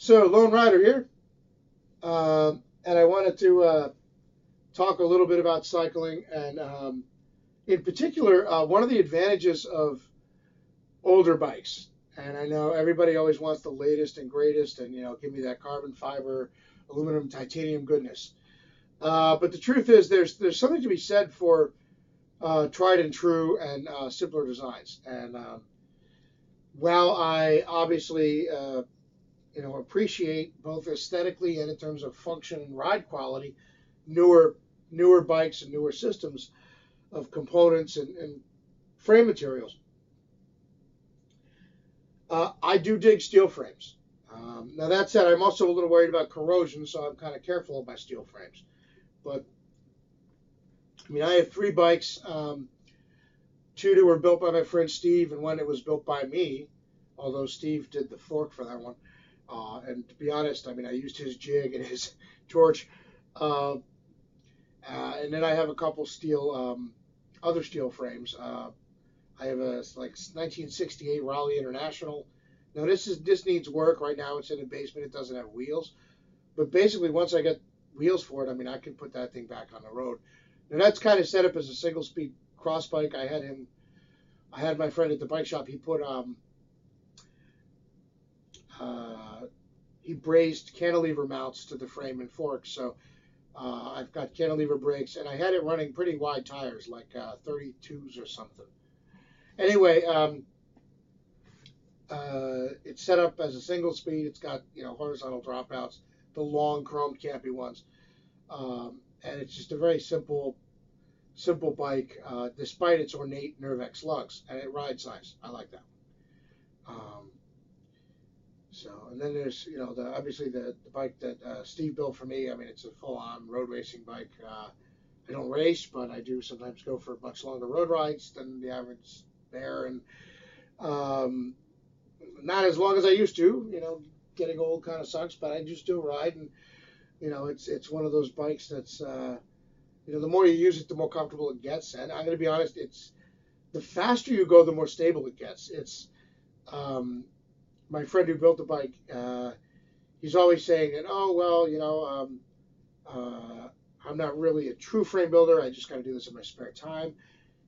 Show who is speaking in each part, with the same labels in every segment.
Speaker 1: So, Lone Rider here, and I wanted to talk a little bit about cycling, and in particular, one of the advantages of older bikes. And I know everybody always wants the latest and greatest, and give me that carbon fiber, aluminum, titanium goodness. But the truth is, there's something to be said for tried and true and simpler designs. And while I obviously appreciate both aesthetically and in terms of function and ride quality, newer newer bikes and newer systems of components and frame materials. I do dig steel frames. Now that said, I'm also a little worried about corrosion, so I'm kind of careful of my steel frames. But I mean, I have three bikes. Two that were built by my friend Steve, and one that was built by me. Although Steve did the fork for that one. And to be honest, I mean, I used his jig and his torch. Uh, and then I have a couple steel, other steel frames. I have a like 1968 Raleigh International. Now this needs work right now. It's in the basement. It doesn't have wheels, but basically once I get wheels for it, I mean I can put that thing back on the road. Now that's kind of set up as a single speed cross bike. I had my friend at the bike shop. Uh, he brazed cantilever mounts to the frame and forks. So I've got cantilever brakes, and I had it running pretty wide tires, like 32s or something. Anyway, it's set up as a single speed. It's got horizontal dropouts, the long chromed campy ones, and it's just a very simple bike, despite its ornate Nervex lugs, and it rides nice. I like that. Um, and then there's obviously the bike that Steve built for me. I mean, it's a full-on road racing bike. I don't race, but I do sometimes go for much longer road rides than the average bear, and um, not as long as I used to. Getting old kind of sucks, but I do still ride, and it's one of those bikes that's the more you use it, the more comfortable it gets. And I'm going to be honest, it's the faster you go, the more stable it gets. It's um, my friend who built the bike. He's always saying that, oh well, I'm not really a true frame builder. I just got to do this in my spare time.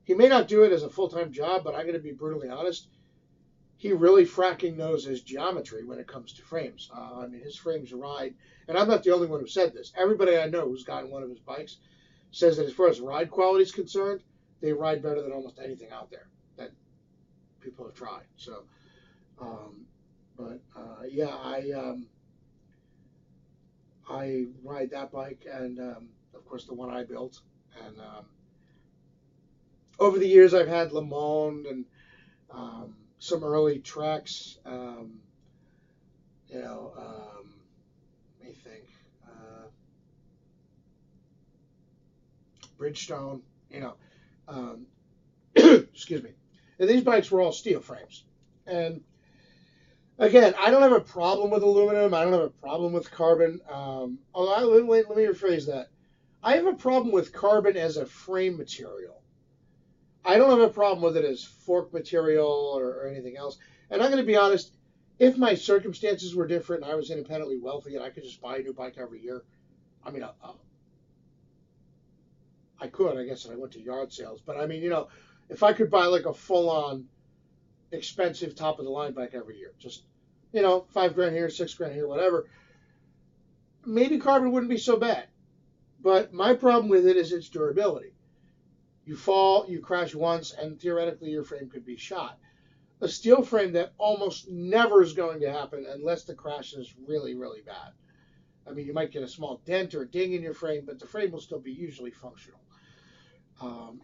Speaker 1: He may not do it as a full time job, but I'm going to be brutally honest. He really fracking knows his geometry when it comes to frames. I mean, his frames ride, and I'm not the only one who said this. Everybody I know who's gotten one of his bikes says that as far as ride quality is concerned, they ride better than almost anything out there that people have tried. So, um, but yeah, I ride that bike, and of course the one I built. And over the years, I've had Le Monde and some early Treks. You know, let me think. Bridgestone. You know, um, excuse me. And these bikes were all steel frames. And again, I don't have a problem with aluminum. I don't have a problem with carbon. Let me rephrase that. I have a problem with carbon as a frame material. I don't have a problem with it as fork material or anything else. And I'm going to be honest, if my circumstances were different and I was independently wealthy and I could just buy a new bike every year, I mean, I could, I guess, if I went to yard sales. But I mean, if I could buy like a full on expensive top of the line bike every year, just, 5 grand here, 6 grand here, whatever, maybe carbon wouldn't be so bad. But my problem with it is its durability. You fall, you crash once, and theoretically your frame could be shot. A steel frame, that almost never is going to happen unless the crash is really, really bad. I mean, you might get a small dent or a ding in your frame, but the frame will still be usually functional.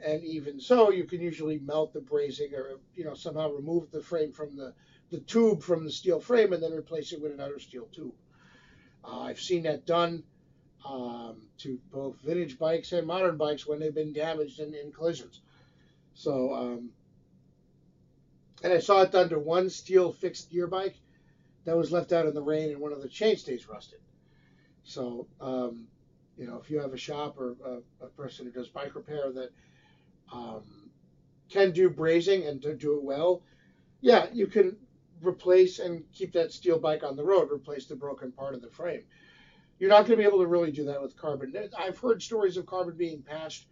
Speaker 1: And even so, you can usually melt the brazing or somehow remove the frame from the tube from the steel frame and then replace it with another steel tube. I've seen that done to both vintage bikes and modern bikes when they've been damaged in collisions. So, and I saw it done to one steel fixed gear bike that was left out in the rain and one of the chainstays rusted. So, if you have a shop or a person who does bike repair that um, can do brazing and do it well, yeah, you can replace and keep that steel bike on the road, replace the broken part of the frame. You're not going to be able to really do that with carbon. I've heard stories of carbon being patched,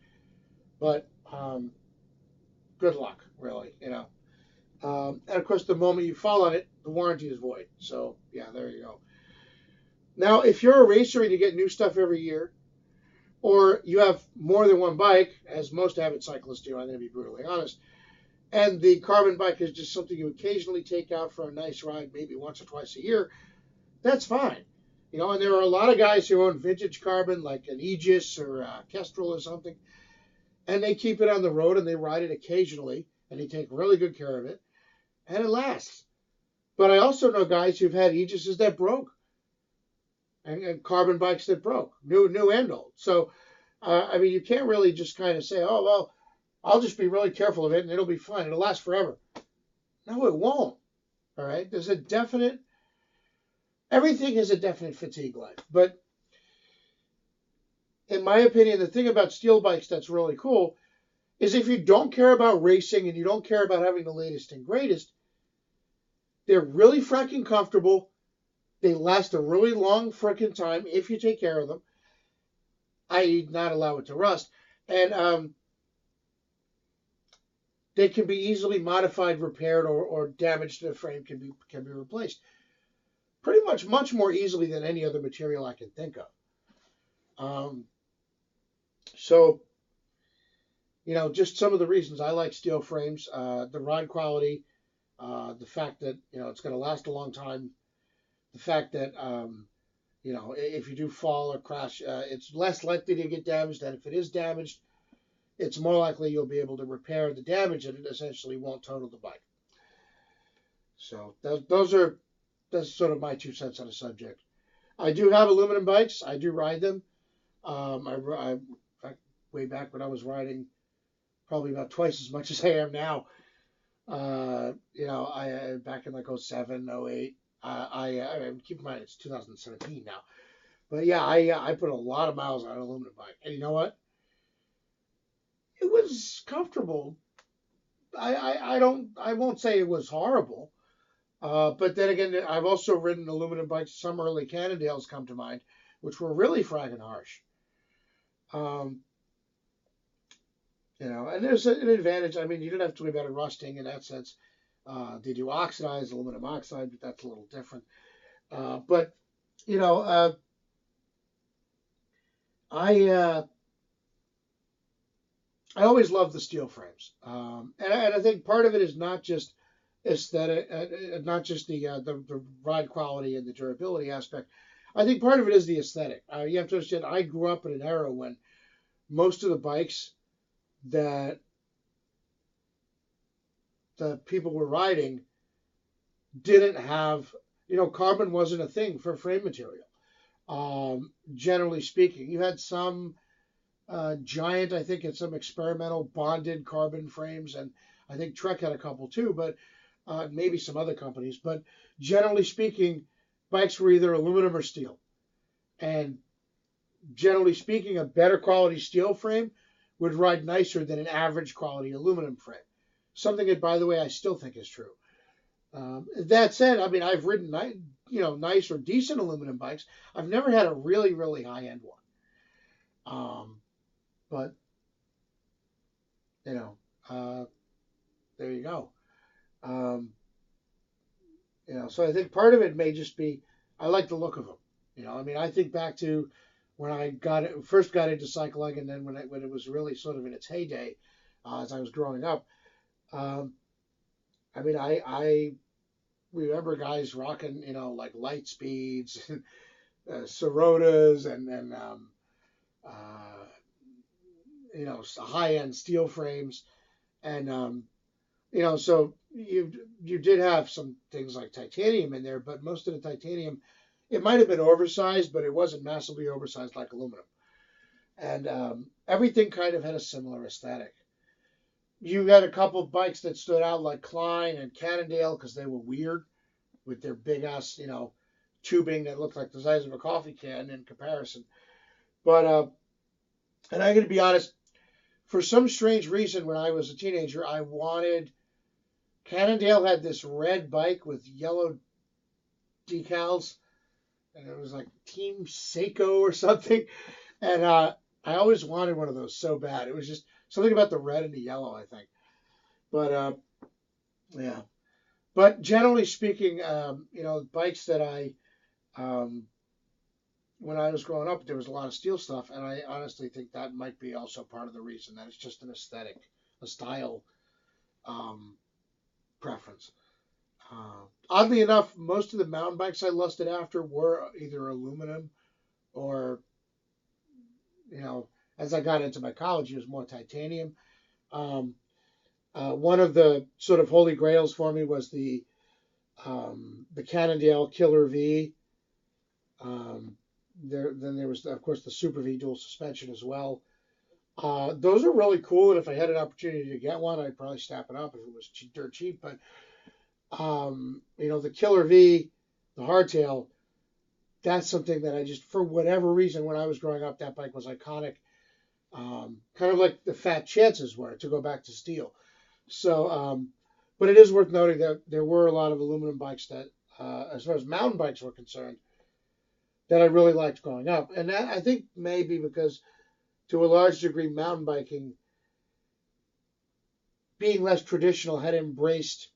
Speaker 1: but good luck, really, you know. And of course, the moment you fall on it, the warranty is void. So yeah, there you go. Now, if you're a racer and you get new stuff every year, or you have more than one bike, as most avid cyclists do, I'm going to be brutally honest, and the carbon bike is just something you occasionally take out for a nice ride, maybe once or twice a year, that's fine. You know, and there are a lot of guys who own vintage carbon, like an Aegis or a Kestrel or something, and they keep it on the road and they ride it occasionally, and they take really good care of it, and it lasts. But I also know guys who've had Aegises that broke, and carbon bikes that broke, new and old. So, I mean, you can't really just kind of say, oh, well, I'll just be really careful of it and it'll be fine. It'll last forever. No, it won't. All right. There's a definite, everything has a definite fatigue life. But in my opinion, the thing about steel bikes that's really cool is if you don't care about racing and you don't care about having the latest and greatest, they're really freaking comfortable. They last a really long freaking time if you take care of them, i.e., not allow it to rust. And they can be easily modified, repaired, or damage to the frame can be replaced. Pretty much more easily than any other material I can think of. So, you know, just some of the reasons I like steel frames, the ride quality, the fact that, you know, it's going to last a long time, the fact that, you know, if you do fall or crash, it's less likely to get damaged, and if it is damaged, it's more likely you'll be able to repair the damage, and it essentially won't total the bike. So that's sort of my 2 cents on the subject. I do have aluminum bikes. I do ride them. Way back when I was riding probably about twice as much as I am now. You know, I back in like 07, 08. Keep in mind it's 2017 now. But yeah, I put a lot of miles on an aluminum bike. And you know what? It was comfortable. I won't say it was horrible. But then again, I've also ridden aluminum bikes. Some early Cannondales come to mind, which were really fragging harsh. You know, and there's an advantage. I mean, you don't have to worry about it rusting in that sense. They do oxidize aluminum oxide, but that's a little different. But you know, I always love the steel frames, and I think part of it is not just aesthetic, not just the ride quality and the durability aspect. I think part of it is the aesthetic. You have to understand, I grew up in an era when most of the bikes that the people were riding didn't have, you know, carbon wasn't a thing for frame material. Generally speaking, you had some Giant, I think, had some experimental bonded carbon frames, and I think Trek had a couple too, but maybe some other companies. But generally speaking, bikes were either aluminum or steel. And generally speaking, a better quality steel frame would ride nicer than an average quality aluminum frame. Something that, by the way, I still think is true. That said, I mean, I've ridden nice or decent aluminum bikes. I've never had a really, really high end one. But you know, there you go. You know, so I think part of it may just be I like the look of them. You know, I mean, I think back to when I first got into cycling, and then when it was really sort of in its heyday, as I was growing up. I mean, I remember guys rocking, you know, like light speeds, Sorotas, and you know, high end steel frames, and you know, so you did have some things like titanium in there, but most of the titanium, it might have been oversized, but it wasn't massively oversized like aluminum, and everything kind of had a similar aesthetic. You had a couple of bikes that stood out like Klein and Cannondale because they were weird with their big ass, you know, tubing that looked like the size of a coffee can in comparison. But and I'm going to be honest, for some strange reason, when I was a teenager, I wanted Cannondale had this red bike with yellow decals, and it was like Team Seiko or something. And I always wanted one of those so bad. It was just something about the red and the yellow, I think. But yeah. But generally speaking, bikes that um, when I was growing up, there was a lot of steel stuff, and I honestly think that might be also part of the reason that it's just an aesthetic, a style um, preference. Oddly enough, most of the mountain bikes I lusted after were either aluminum or, you know, as I got into my college, it was more titanium. Um, one of the sort of holy grails for me was the Cannondale Killer V. Um, then there was, of course, the Super V dual suspension as well. Those are really cool, and if I had an opportunity to get one, I'd probably snap it up if it was dirt cheap. But the Killer V, the hardtail, that's something that I just, for whatever reason, when I was growing up, that bike was iconic. Kind of like the Fat Chances were, to go back to steel. So, but it is worth noting that there were a lot of aluminum bikes that, as far as mountain bikes were concerned, that I really liked growing up. And that, I think, maybe because to a large degree, mountain biking, being less traditional, had embraced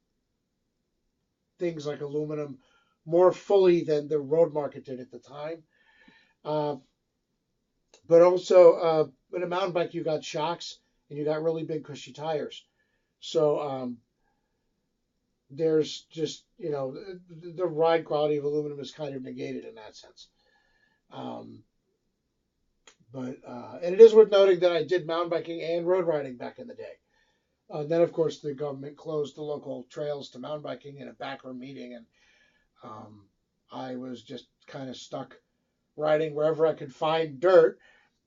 Speaker 1: things like aluminum more fully than the road market did at the time. Uh, but also, in a mountain bike, you got shocks and you got really big, cushy tires. So there's just, the ride quality of aluminum is kind of negated in that sense. Um, and it is worth noting that I did mountain biking and road riding back in the day. Then, of course, the government closed the local trails to mountain biking in a backroom meeting, and um, I was just kind of stuck riding wherever I could find dirt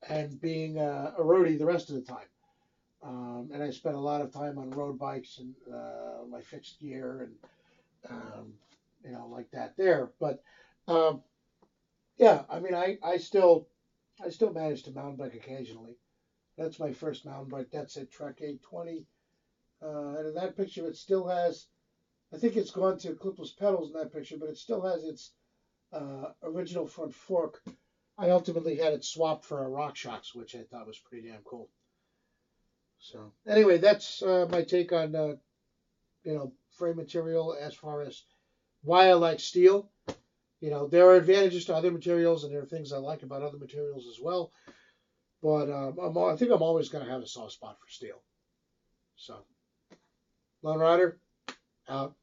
Speaker 1: and being a roadie the rest of the time. And I spent a lot of time on road bikes and my fixed gear and like that there. But um, yeah, I mean, I still manage to mountain bike occasionally. That's my first mountain bike. That's a Trek 820. And in that picture, it still has, I think it's gone to clipless pedals in that picture, but it still has its original front fork. I ultimately had it swapped for a RockShox, which I thought was pretty damn cool. So anyway, that's my take on frame material as far as why I like steel. There are advantages to other materials, and there are things I like about other materials as well. But I think I'm always going to have a soft spot for steel. So, Lone Rider, out.